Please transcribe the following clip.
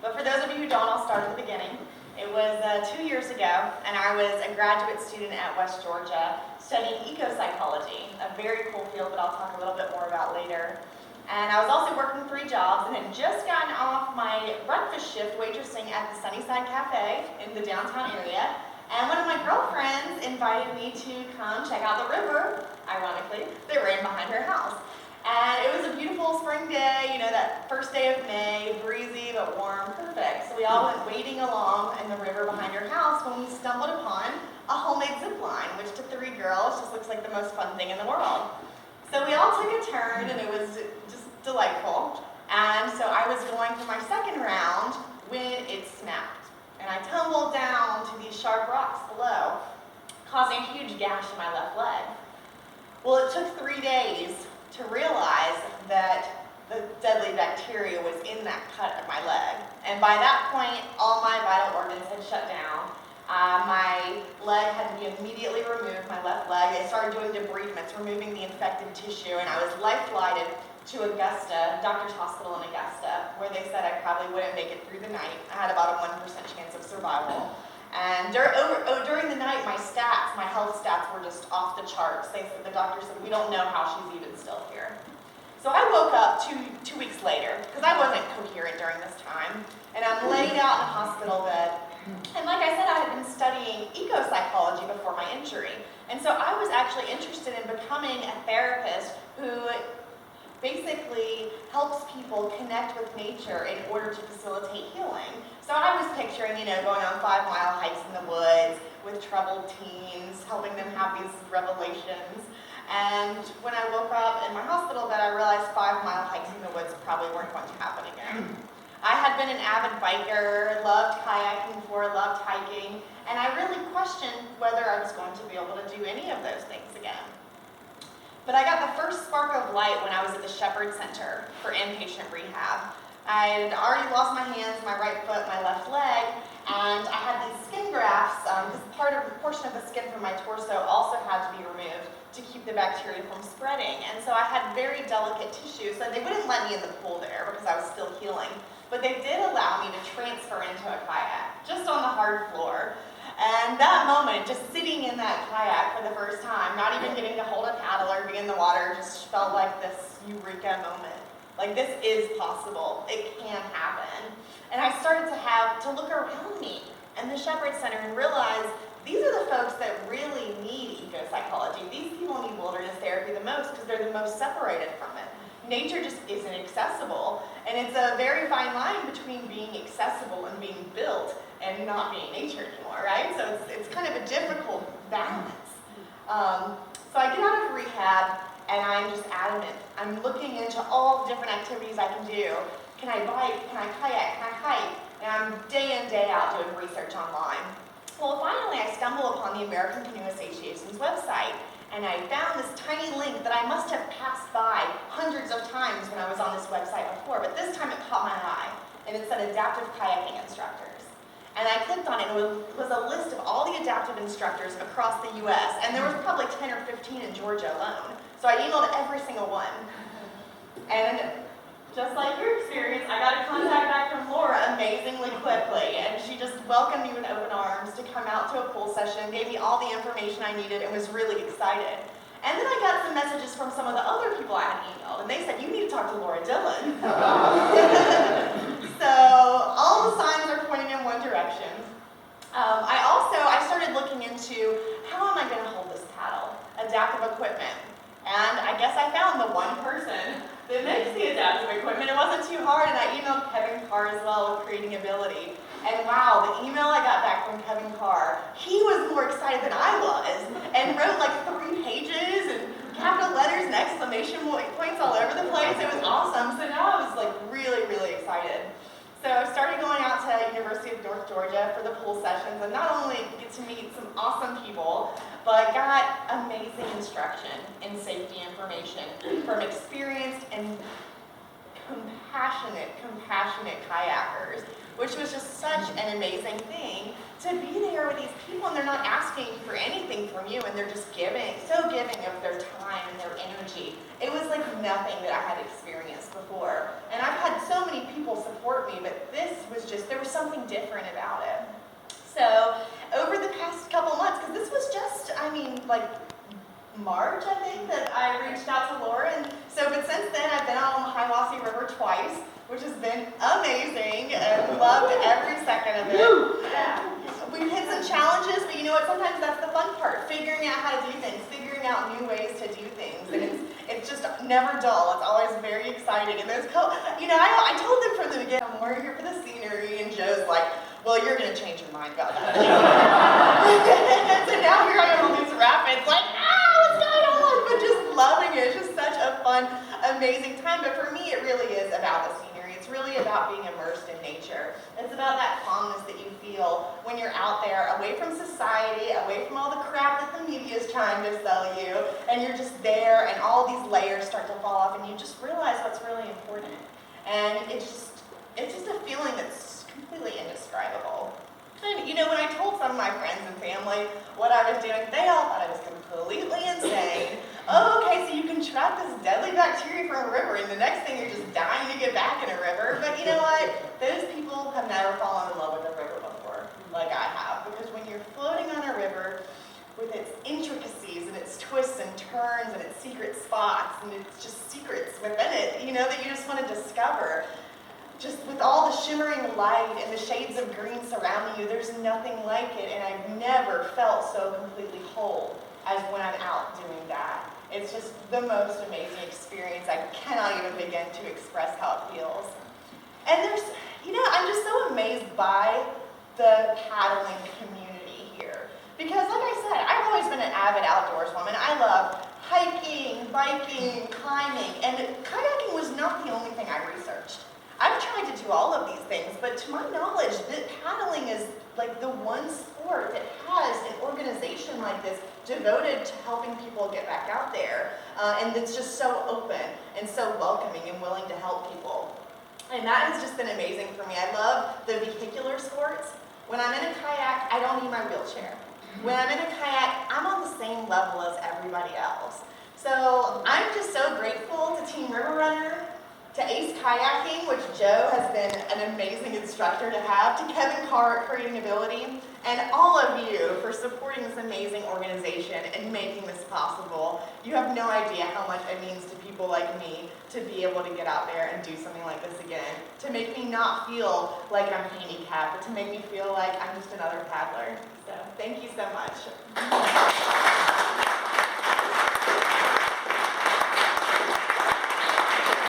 But for those of you who don't, I'll start at the beginning. It was 2 years ago, and I was a graduate student at West Georgia studying eco-psychology, a very cool field that I'll talk a little bit more about later. And I was also working 3 jobs and had just gotten off my breakfast shift waitressing at the Sunnyside Cafe in the downtown area. And one of my girlfriends invited me to come check out the river, ironically, that ran behind her house. And it was a beautiful spring day, you know, that first day of May, breezy but warm, perfect. So we all went wading along in the river behind her house when we stumbled upon a homemade zip line, which to 3 girls just looks like the most fun thing in the world. So we all took a turn and it was just delightful. And so I was going for my second round when it snapped. And I tumbled down to these sharp rocks below, causing a huge gash in my left leg. Well, it took 3 days to realize that the deadly bacteria was in that cut of my leg. And by that point, all my vital organs had shut down. My leg had to be immediately removed, my left leg. They started doing debridements, removing the infected tissue, and I was life-flighted to Augusta, Doctor's Hospital in Augusta, where they said I probably wouldn't make it through the night. I had about a 1% chance of survival. And during the night, my health stats were just off the charts. The doctor said, we don't know how she's even still here. So I woke up two weeks later, because I wasn't coherent during this time, and I'm laid out in a hospital bed. And like I said, I had been studying eco-psychology before my injury. And so I was actually interested in becoming a therapist who basically helps people connect with nature in order to facilitate healing. So I was picturing, you know, going on 5-mile hikes in the woods with troubled teens, helping them have these revelations. And when I woke up in my hospital bed, I realized 5-mile hikes in the woods probably weren't going to happen again. I had been an avid biker, loved kayaking before, loved hiking, and I really questioned whether I was going to be able to do any of those things again. But I got the first spark of light when I was at the Shepherd Center for inpatient rehab. I had already lost my hands, my right foot, my left leg, and I had these skin grafts. This portion of the skin from my torso also had to be removed to keep the bacteria from spreading. And so I had very delicate tissue, so they wouldn't let me in the pool there because I was still healing. But they did allow me to transfer into a kayak, just on the hard floor. And that moment, just sitting in that kayak for the first time, not even getting to hold a paddle or be in the water, just felt like this eureka moment. Like, this is possible. It can happen. And I started to look around me in the Shepherd Center and realize these are the folks that really need eco-psychology. These people need wilderness therapy the most because they're the most separated from it. Nature just isn't accessible. And it's a very fine line between being accessible and being built and not being nature anymore, right? So it's kind of a difficult balance. So I get out of rehab and I'm just adamant. I'm looking into all the different activities I can do. Can I bike? Can I kayak? Can I hike? And I'm day in, day out doing research online. Well, finally I stumble upon the American Canoe Association's website, and I found this tiny link that I must have passed by hundreds of times when I was on this website before, but this time it caught my eye, and it said adaptive kayaking instructors. And I clicked on it, and it was a list of all the adaptive instructors across the U.S., and there was probably 10 or 15 in Georgia alone. So I emailed every single one. And just like your experience, I got a contact back from Laura amazingly quickly, and she just welcomed me with open arms to come out to a pool session, gave me all the information I needed, and was really excited. And then I got some messages from some of the other people I had emailed, and they said, you need to talk to Laura Dillon. So all the signs are pointing in one direction. I started looking into how am I going to hold this paddle, adaptive equipment. And I guess I found the one person that makes the adaptive equipment. It wasn't too hard, and I emailed Kevin Carr as well with Creating Ability. And wow, the email I got back from Kevin Carr, he was more excited than I was, and wrote like 3 pages and capital letters and exclamation points all over the place. It was awesome. So now I was like really, really excited. So I started going out to University of North Georgia for the pool sessions, and not only get to meet some awesome people, but got amazing instruction and safety information from experienced and compassionate kayakers, which was just such an amazing thing to be there with these people and they're not asking for anything from you and they're just giving, so giving of their time and their energy. It was like nothing that I had experienced before. And I've had so many people support me, but this was just, there was something different about it. So over the past couple months, because this was just, I mean, like March, I think, that I reached out to Laura. And so, but since then, I've been out on the Hiawassee River twice, which has been amazing and loved every second of it. Yeah. We've hit some challenges, but you know what? Sometimes that's the fun part, figuring out how to do things, figuring out new ways to do things. And it's just never dull. It's always very exciting. And there's, you know, I told them from the beginning, we're here for the scenery, and Joe's like, well, you're going to change your mind about that. So now here I am on these rapids, like, what's going on? But just loving it. It's just such a fun, amazing time. But for me, it really is about the scenery. It's really about being immersed in nature. It's about that calmness that you feel when you're out there, away from society, away from all the crap that the media is trying to sell you, and you're just there, and all these layers start to fall off, and you just realize what's really important. And it's just a feeling that's completely indescribable. And you know, when I told some of my friends and family what I was doing, they all thought I was completely insane. Oh, okay, so you can trap this deadly bacteria from a river, and the next thing you're just dying to get back in a river. But you know what? Those people have never fallen in love with a river before, like I have. Because when you're floating on a river with its intricacies and its twists and turns and its secret spots, and it's just secrets within it, you know, that you just want to discover. Just with all the shimmering light and the shades of green surrounding you, there's nothing like it, and I've never felt so completely whole as when I'm out doing that. It's just the most amazing experience. I cannot even begin to express how it feels. And there's, you know, I'm just so amazed by the paddling community here. Because like I said, I've always been an avid outdoors woman. I love hiking, biking, climbing, and kayaking was not the only thing I researched. I've tried to do all of these things, but to my knowledge, paddling is like the one sport that has an organization like this devoted to helping people get back out there. And it's just so open and so welcoming and willing to help people. And that has just been amazing for me. I love the vehicular sports. When I'm in a kayak, I don't need my wheelchair. When I'm in a kayak, I'm on the same level as everybody else. So I'm just so grateful to Team River Runner, to Ace Kayaking, which Joe has been an amazing instructor to have, to Kevin Carr at Creating Ability, and all of you for supporting this amazing organization and making this possible. You have no idea how much it means to people like me to be able to get out there and do something like this again, to make me not feel like I'm handicapped, but to make me feel like I'm just another paddler. So thank you so much.